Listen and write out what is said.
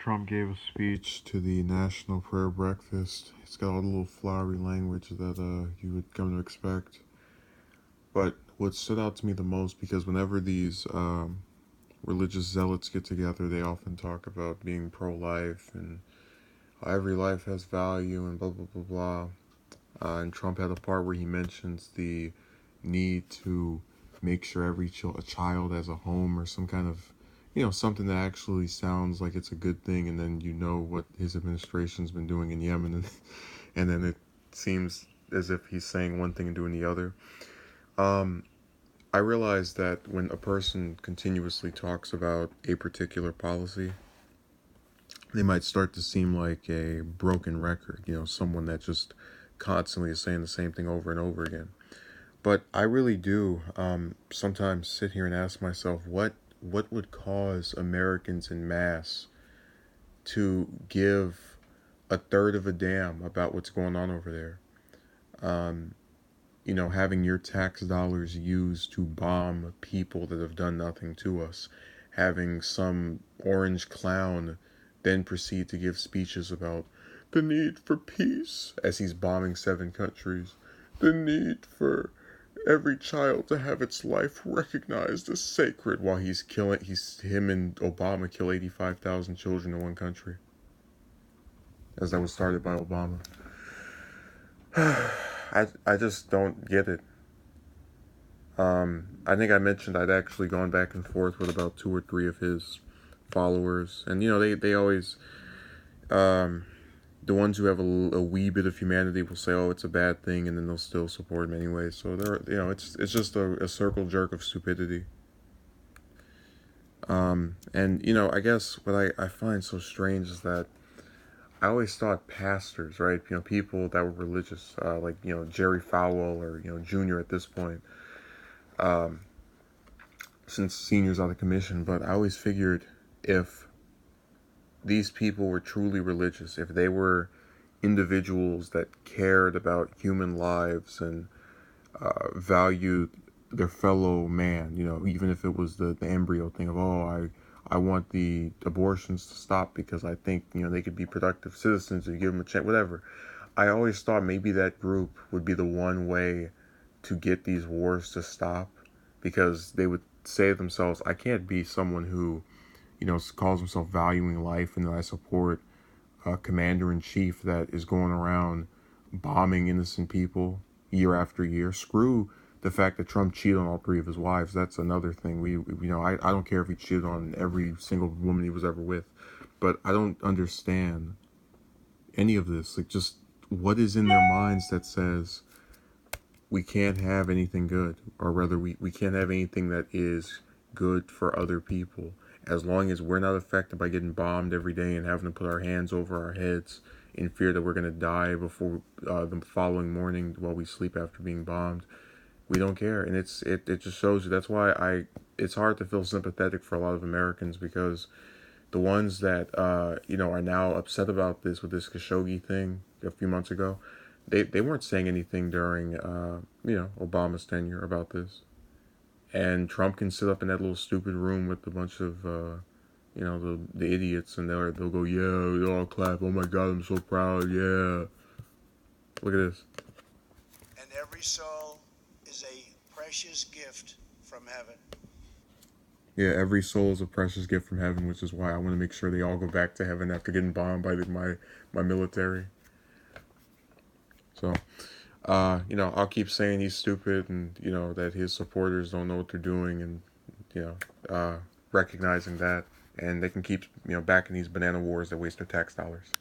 Trump gave a speech to the National Prayer Breakfast. It's got all the little flowery language that you would come to expect. But what stood out to me the most, because whenever these religious zealots get together, they often talk about being pro-life and how every life has value and blah, blah, blah, blah. And Trump had a part where he mentions the need to make sure every child has a home or some kind of, something that actually sounds like it's a good thing. And then what his administration's been doing in Yemen, and then it seems as if he's saying one thing and doing the other. I realize that when a person continuously talks about a particular policy, they might start to seem like a broken record, someone that just constantly is saying the same thing over and over again. But I really do sometimes sit here and ask myself, what would cause Americans en masse to give a third of a damn about what's going on over there? Having your tax dollars used to bomb people that have done nothing to us, having some orange clown then proceed to give speeches about the need for peace as he's bombing 7 countries, the need for every child to have its life recognized as sacred, while him and Obama kill 85,000 children in one country, as that was started by Obama. I just don't get it. I think I mentioned I'd actually gone back and forth with about 2 or 3 of his followers, and they always, the ones who have a wee bit of humanity will say, "Oh, it's a bad thing," and then they'll still support him anyway. So it's just a circle jerk of stupidity. And I guess what I find so strange is that I always thought pastors, right? People that were religious, like Jerry Falwell or Junior at this point, since Senior's out of commission. But I always figured if these people were truly religious, if they were individuals that cared about human lives and valued their fellow man, even if it was the embryo thing of, oh, I want the abortions to stop because I think, they could be productive citizens or give them a chance, whatever. I always thought maybe that group would be the one way to get these wars to stop, because they would say to themselves, I can't be someone who, calls himself valuing life and that I support a commander-in-chief that is going around bombing innocent people year after year. Screw the fact that Trump cheated on all 3 of his wives. That's another thing. I don't care if he cheated on every single woman he was ever with, but I don't understand any of this. Like, just what is in their minds that says we can't have anything good, or rather we can't have anything that is good for other people, as long as we're not affected by getting bombed every day and having to put our hands over our heads in fear that we're going to die before the following morning while we sleep after being bombed. We don't care. And it just shows you. That's why it's hard to feel sympathetic for a lot of Americans, because the ones that are now upset about this with this Khashoggi thing a few months ago, they weren't saying anything during Obama's tenure about this. And Trump can sit up in that little stupid room with a bunch of the idiots, and they'll go, yeah, they all clap, oh my God, I'm so proud, yeah. Look at this. And every soul is a precious gift from heaven. Yeah, every soul is a precious gift from heaven, which is why I want to make sure they all go back to heaven after getting bombed by my military. So, I'll keep saying he's stupid, and that his supporters don't know what they're doing, and recognizing that, and they can keep backing these banana wars that waste their tax dollars.